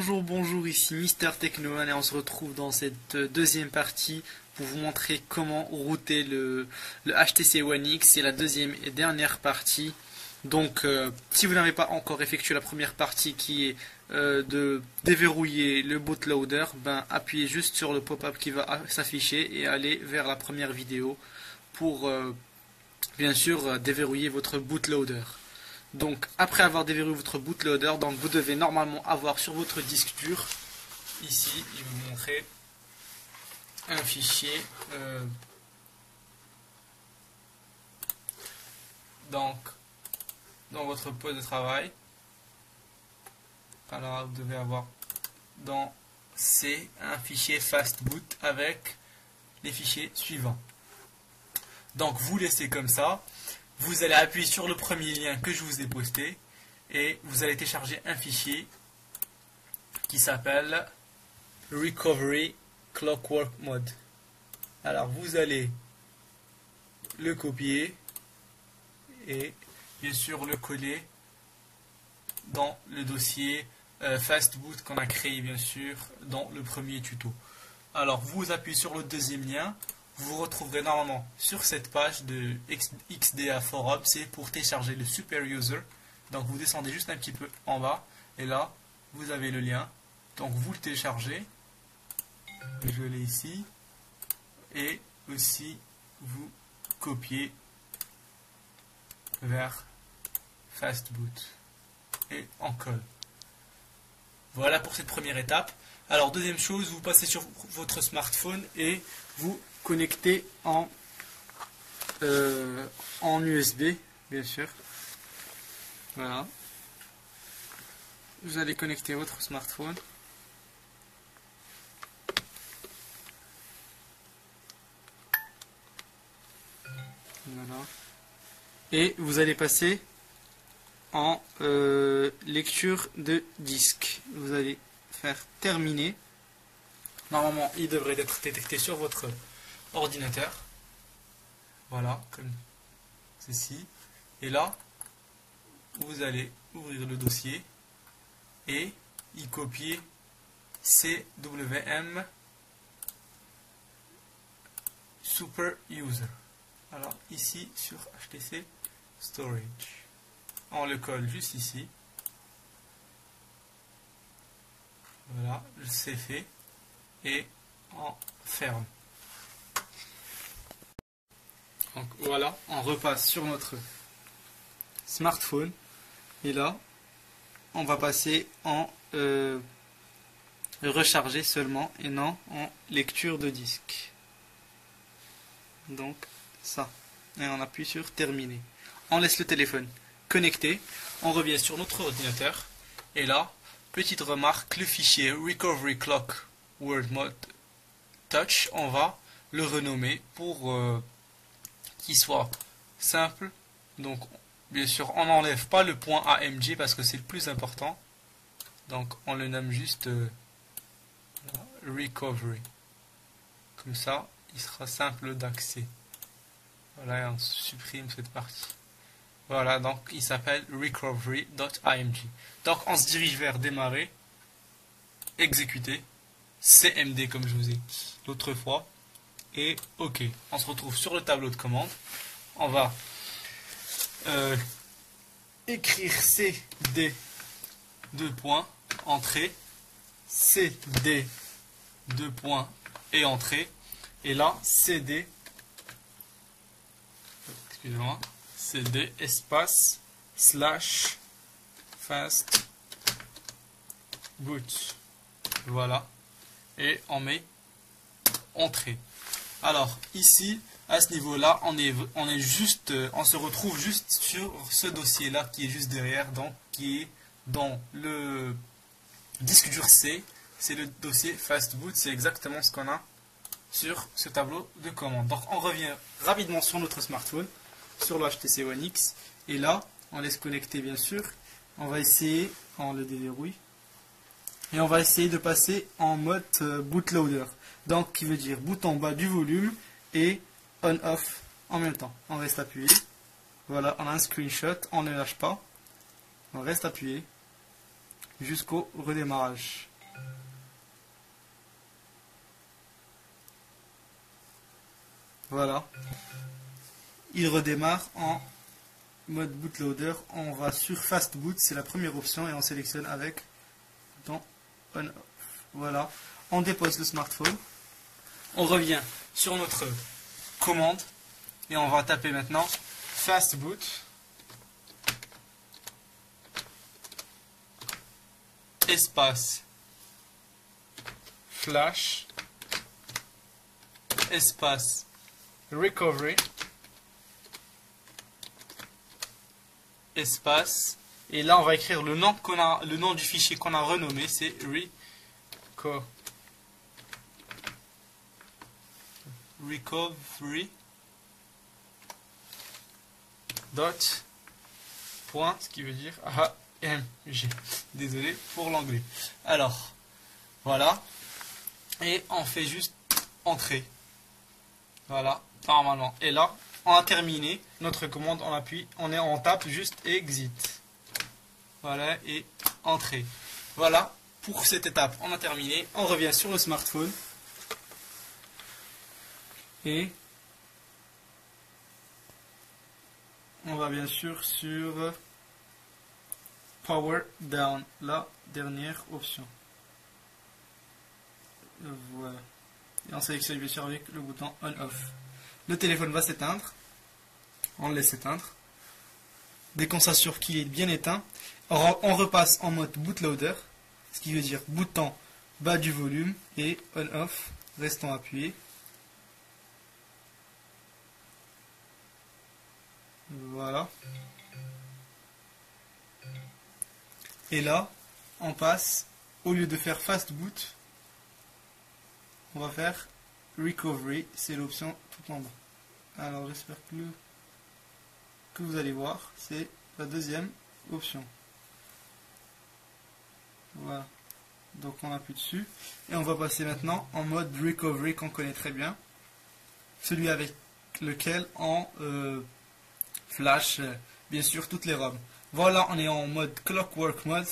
Bonjour, ici Mister Technoman et on se retrouve dans cette deuxième partie pour vous montrer comment router le HTC One X. C'est la deuxième et dernière partie. Donc si vous n'avez pas encore effectué la première partie qui est de déverrouiller le bootloader, appuyez juste sur le pop-up qui va s'afficher et allez vers la première vidéo pour bien sûr déverrouiller votre bootloader. Donc après avoir déverrouillé votre bootloader, donc vous devez normalement avoir sur votre disque dur, ici je vais vous montrer un fichier donc dans votre poste de travail. Alors vous devez avoir dans C un fichier fastboot avec les fichiers suivants. Donc vous laissez comme ça. Vous allez appuyer sur le premier lien que je vous ai posté et vous allez télécharger un fichier qui s'appelle Recovery Clockwork Mode. Alors vous allez le copier et bien sûr le coller dans le dossier Fastboot qu'on a créé bien sûr dans le premier tuto. Alors vous appuyez sur le deuxième lien. Vous vous retrouverez normalement sur cette page de XDA Forum, c'est pour télécharger le Super User. Donc vous descendez juste un petit peu en bas et là vous avez le lien. Donc vous le téléchargez, je l'ai ici, et aussi vous copiez vers Fastboot et en colle. Voilà pour cette première étape. Alors deuxième chose, vous passez sur votre smartphone et vous connectez en USB, bien sûr. Voilà. Vous allez connecter votre smartphone. Voilà. Et vous allez passer en lecture de disque. Vous allez faire terminer. Normalement, il devrait être détecté sur votre ordinateur. Voilà, comme ceci. Et là, vous allez ouvrir le dossier et y copier CWM Super User. Alors ici sur HTC Storage. On le colle juste ici. Voilà, c'est fait. Et on ferme. Donc voilà, on repasse sur notre smartphone et là on va passer en recharger seulement et non en lecture de disque. Donc ça, et on appuie sur terminer. On laisse le téléphone connecté, on revient sur notre ordinateur et là, petite remarque, le fichier Recovery Clock Word Mode Touch, on va le renommer pour qu'il soit simple. Donc bien sûr on n'enlève pas le point AMG parce que c'est le plus important, donc on le nomme juste Recovery, comme ça il sera simple d'accès. Voilà, et on supprime cette partie. Voilà, donc il s'appelle recovery.img. Donc on se dirige vers démarrer, exécuter, CMD comme je vous ai dit l'autre fois, et OK. On se retrouve sur le tableau de commande. On va écrire CD 2 points, entrée, CD 2 points et entrée, et là CD, excusez-moi, CD espace slash fast boot. Voilà, et on met entrée. Alors ici à ce niveau là on se retrouve juste sur ce dossier là qui est juste derrière, donc qui est dans le disque dur C. C'est le dossier fastboot, c'est exactement ce qu'on a sur ce tableau de commande. Donc on revient rapidement sur notre smartphone, sur le HTC One X, et là on laisse connecter bien sûr. On va essayer, on le déverrouille et on va essayer de passer en mode bootloader, donc qui veut dire bouton bas du volume et on off en même temps. On reste appuyé, voilà, on a un screenshot, on ne lâche pas, on reste appuyé jusqu'au redémarrage. Voilà. Il redémarre en mode bootloader. On va sur Fast Boot, c'est la première option et on sélectionne avec bouton on-off. Voilà. On dépose le smartphone. On revient sur notre commande et on va taper maintenant Fast Boot espace flash espace recovery espace et là on va écrire le nom le nom du fichier qu'on a renommé, c'est recovery dot point, ce qui veut dire AMG. Désolé pour l'anglais. Alors voilà, et on fait juste entrer. Voilà, normalement. Et là, on a terminé notre commande. On appuie, on tape juste exit. Voilà, et entrer. Voilà, pour cette étape, on a terminé. On revient sur le smartphone. Et on va bien sûr sur Power Down, la dernière option. Voilà. Et on sélectionne bien sûr avec le bouton On-Off. Le téléphone va s'éteindre. On le laisse éteindre. Dès qu'on s'assure qu'il est bien éteint, on repasse en mode bootloader, ce qui veut dire bouton bas du volume et On-Off, restant appuyé. Voilà. Et là, on passe, au lieu de faire Fast Boot, on va faire Recovery, c'est l'option tout en bas. Alors j'espère que vous allez voir, c'est la deuxième option. Voilà. Donc on appuie dessus et on va passer maintenant en mode Recovery qu'on connaît très bien. Celui avec lequel on flash bien sûr toutes les ROM. Voilà, on est en mode Clockwork Mode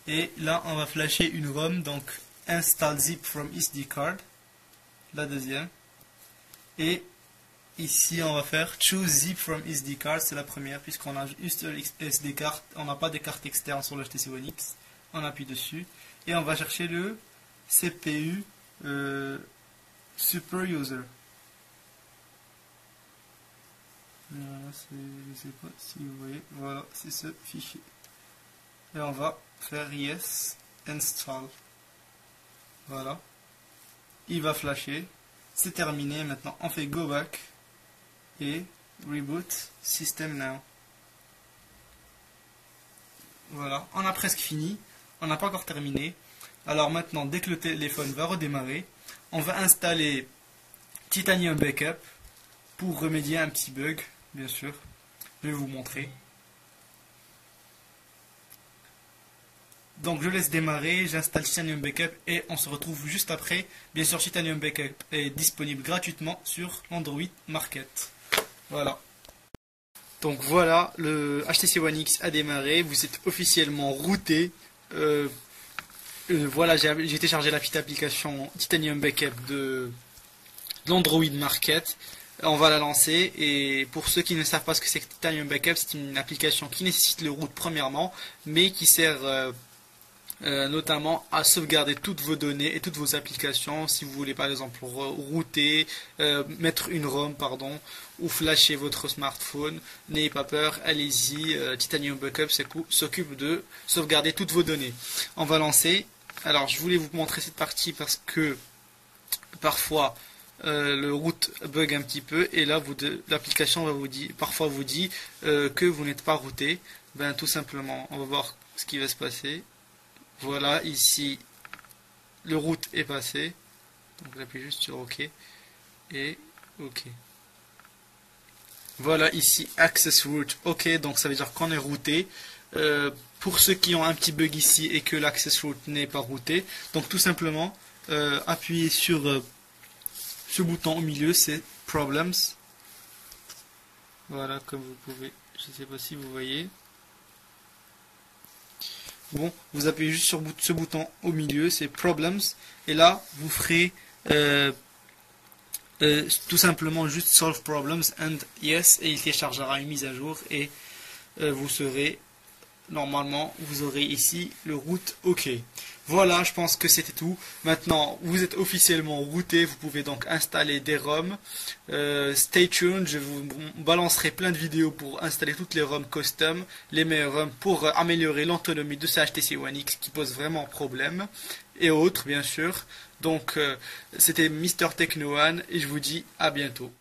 et là on va flasher une ROM, donc Install Zip from SD Card, la deuxième, et ici on va faire Choose Zip from SD Card, c'est la première puisqu'on a juste SD card, on n'a pas de carte externe sur le HTC One X. On appuie dessus et on va chercher le CPU Super User. Voilà, je ne sais pas si vous voyez, voilà, c'est ce fichier. Et on va faire Yes, Install. Voilà. Il va flasher. C'est terminé. Maintenant, on fait Go Back et Reboot System Now. Voilà, on a presque fini. On n'a pas encore terminé. Alors maintenant, dès que le téléphone va redémarrer, on va installer Titanium Backup pour remédier à un petit bug, bien sûr. Je vais vous montrer. Donc je laisse démarrer, j'installe Titanium Backup et on se retrouve juste après. Bien sûr, Titanium Backup est disponible gratuitement sur Android Market. Voilà. Donc voilà, le HTC One X a démarré, vous êtes officiellement routé. Voilà, j'ai téléchargé la petite application Titanium Backup de l'Android Market. On va la lancer et pour ceux qui ne savent pas ce que c'est que Titanium Backup, c'est une application qui nécessite le root premièrement, mais qui sert notamment à sauvegarder toutes vos données et toutes vos applications. Si vous voulez par exemple router, mettre une ROM pardon, ou flasher votre smartphone, n'ayez pas peur, allez-y, Titanium Backup s'occupe de sauvegarder toutes vos données. On va lancer. Alors je voulais vous montrer cette partie parce que parfois le root bug un petit peu et là l'application va parfois vous dit que vous n'êtes pas routé. Ben tout simplement, on va voir ce qui va se passer. Voilà, ici le root est passé, donc j'appuie juste sur OK et OK. Voilà, ici access root OK, donc ça veut dire qu'on est routé. Pour ceux qui ont un petit bug ici et que l'access root n'est pas routé, donc tout simplement appuyez sur ce bouton au milieu, c'est Problems. Voilà, comme vous pouvez, je ne sais pas si vous voyez. Bon, vous appuyez juste sur ce bouton au milieu, c'est Problems, et là vous ferez tout simplement juste Solve Problems and Yes, et il téléchargera une mise à jour, et vous serez normalement, vous aurez ici le root OK. Voilà, je pense que c'était tout. Maintenant, vous êtes officiellement routé, vous pouvez donc installer des ROM. Stay tuned, je vous balancerai plein de vidéos pour installer toutes les ROM custom, les meilleures ROM pour améliorer l'autonomie de ce HTC One X qui pose vraiment problème, et autres bien sûr. Donc, c'était Mr. Techno One, et je vous dis à bientôt.